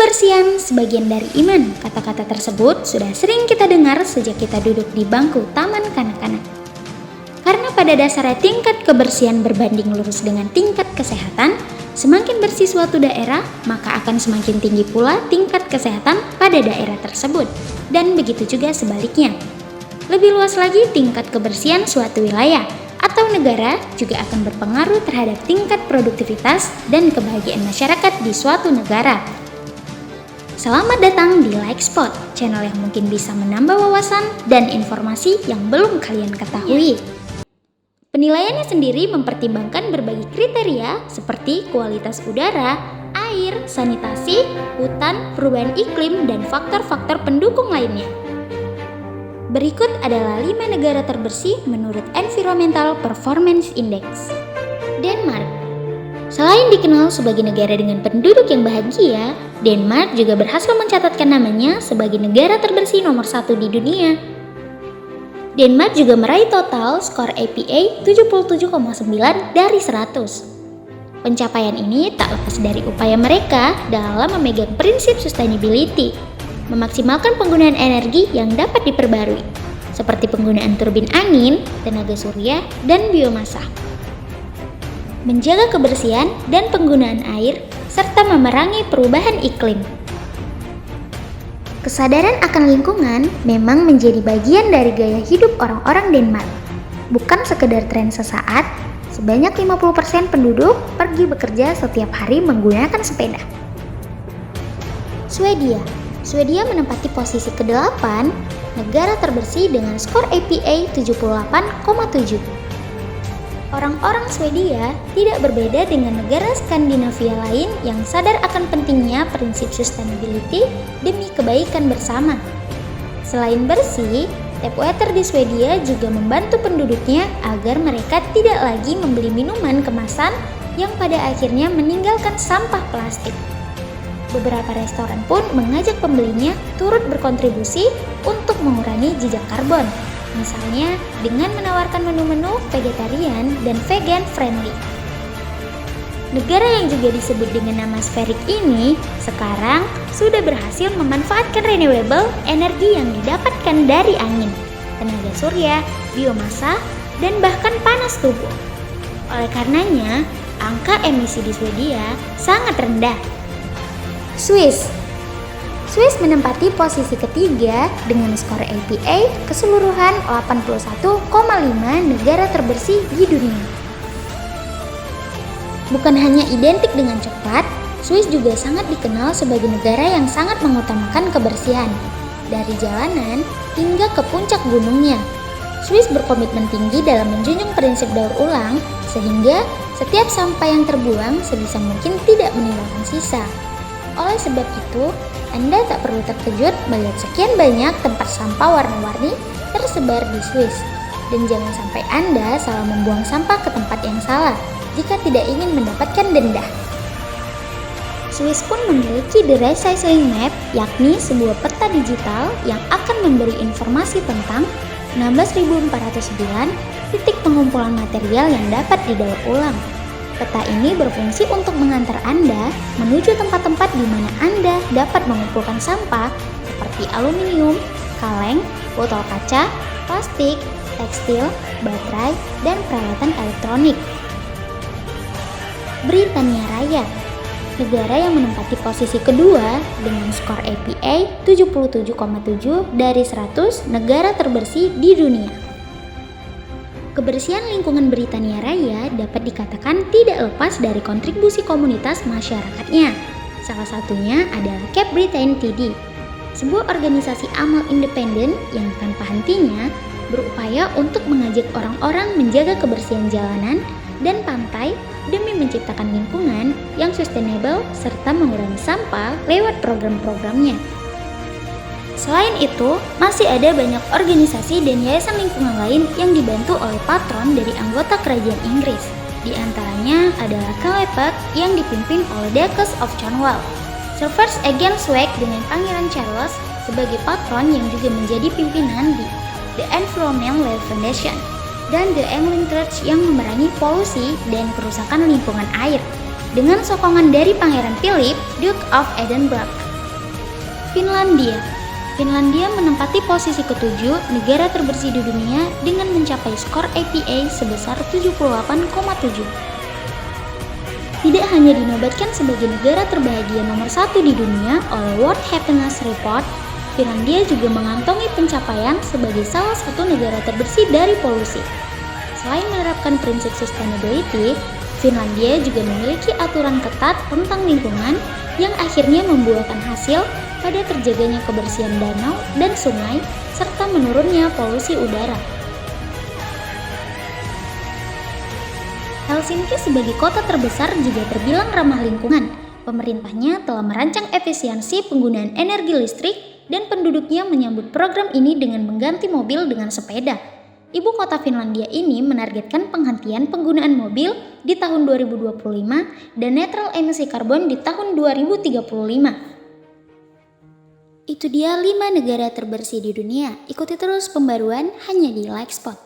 Kebersihan sebagian dari iman. Kata-kata tersebut sudah sering kita dengar sejak kita duduk di bangku taman kanak-kanak. Karena pada dasarnya tingkat kebersihan berbanding lurus dengan tingkat kesehatan, semakin bersih suatu daerah, maka akan semakin tinggi pula tingkat kesehatan pada daerah tersebut. Dan begitu juga sebaliknya. Lebih luas lagi, tingkat kebersihan suatu wilayah atau negara juga akan berpengaruh terhadap tingkat produktivitas dan kebahagiaan masyarakat di suatu negara. Selamat datang di Like Spot, channel yang mungkin bisa menambah wawasan dan informasi yang belum kalian ketahui. Penilaiannya sendiri mempertimbangkan berbagai kriteria seperti kualitas udara, air, sanitasi, hutan, perubahan iklim, dan faktor-faktor pendukung lainnya. Berikut adalah 5 negara terbersih menurut Environmental Performance Index. Denmark. Selain dikenal sebagai negara dengan penduduk yang bahagia, Denmark juga berhasil mencatatkan namanya sebagai negara terbersih nomor 1 di dunia. Denmark juga meraih total skor APA 77,9 dari 100. Pencapaian ini tak lepas dari upaya mereka dalam memegang prinsip sustainability, memaksimalkan penggunaan energi yang dapat diperbarui, seperti penggunaan turbin angin, tenaga surya, dan biomasa. Menjaga kebersihan dan penggunaan air, serta memerangi perubahan iklim. Kesadaran akan lingkungan memang menjadi bagian dari gaya hidup orang-orang Denmark. Bukan sekedar tren sesaat, sebanyak 50% penduduk pergi bekerja setiap hari menggunakan sepeda. Swedia menempati posisi ke-8, negara terbersih dengan skor APA 78,7. Orang-orang Swedia tidak berbeda dengan negara Skandinavia lain yang sadar akan pentingnya prinsip sustainability demi kebaikan bersama. Selain bersih, tap water di Swedia juga membantu penduduknya agar mereka tidak lagi membeli minuman kemasan yang pada akhirnya meninggalkan sampah plastik. Beberapa restoran pun mengajak pembelinya turut berkontribusi untuk mengurangi jejak karbon. Misalnya dengan menawarkan menu-menu vegetarian dan vegan friendly. Negara yang juga disebut dengan nama sferik ini sekarang sudah berhasil memanfaatkan renewable energi yang didapatkan dari angin, tenaga surya, biomasa, dan bahkan panas tubuh. Oleh karenanya, angka emisi di Swedia sangat rendah. Swiss menempati posisi ketiga dengan skor APA keseluruhan 81,5 negara terbersih di dunia. Bukan hanya identik dengan cepat, Swiss juga sangat dikenal sebagai negara yang sangat mengutamakan kebersihan. Dari jalanan hingga ke puncak gunungnya, Swiss berkomitmen tinggi dalam menjunjung prinsip daur ulang, sehingga setiap sampah yang terbuang sebisa mungkin tidak meninggalkan sisa. Oleh sebab itu, Anda tak perlu terkejut melihat sekian banyak tempat sampah warna-warni tersebar di Swiss. Dan jangan sampai Anda salah membuang sampah ke tempat yang salah jika tidak ingin mendapatkan denda. Swiss pun memiliki The Recycling Map, yakni sebuah peta digital yang akan memberi informasi tentang 16.409 titik pengumpulan material yang dapat didaur ulang. Peta ini berfungsi untuk mengantar Anda menuju tempat-tempat di mana Anda dapat mengumpulkan sampah seperti aluminium, kaleng, botol kaca, plastik, tekstil, baterai, dan peralatan elektronik. Britania Raya, negara yang menempati posisi kedua dengan skor APA 77,7 dari 100 negara terbersih di dunia. Kebersihan lingkungan Britania Raya dapat dikatakan tidak lepas dari kontribusi komunitas masyarakatnya. Salah satunya adalah Cape Britain TD, sebuah organisasi amal independen yang tanpa hentinya berupaya untuk mengajak orang-orang menjaga kebersihan jalanan dan pantai demi menciptakan lingkungan yang sustainable serta mengurangi sampah lewat program-programnya. Selain itu, masih ada banyak organisasi dan yayasan lingkungan lain yang dibantu oleh patron dari anggota kerajaan Inggris. Di antaranya adalah Kalepak yang dipimpin oleh Duchess of Cornwall, Surfers Against Swag dengan Pangeran Charles sebagai patron yang juga menjadi pimpinan di The Environment Law Foundation, dan The Angling Church yang memerangi polusi dan kerusakan lingkungan air dengan sokongan dari Pangeran Philip, Duke of Edinburgh. Finlandia. Finlandia menempati posisi ketujuh negara terbersih di dunia dengan mencapai skor APA sebesar 78,7. Tidak hanya dinobatkan sebagai negara terbahagia nomor 1 di dunia oleh World Happiness Report, Finlandia juga mengantongi pencapaian sebagai salah satu negara terbersih dari polusi. Selain menerapkan prinsip sustainability, Finlandia juga memiliki aturan ketat tentang lingkungan yang akhirnya membuahkan hasil pada terjaganya kebersihan danau dan sungai serta menurunnya polusi udara. Helsinki sebagai kota terbesar juga terbilang ramah lingkungan. Pemerintahnya telah merancang efisiensi penggunaan energi listrik dan penduduknya menyambut program ini dengan mengganti mobil dengan sepeda. Ibu kota Finlandia ini menargetkan penghentian penggunaan mobil di tahun 2025 dan netral emisi karbon di tahun 2035. Itu dia 5 negara terbersih di dunia. Ikuti terus pembaruan hanya di Like Spot.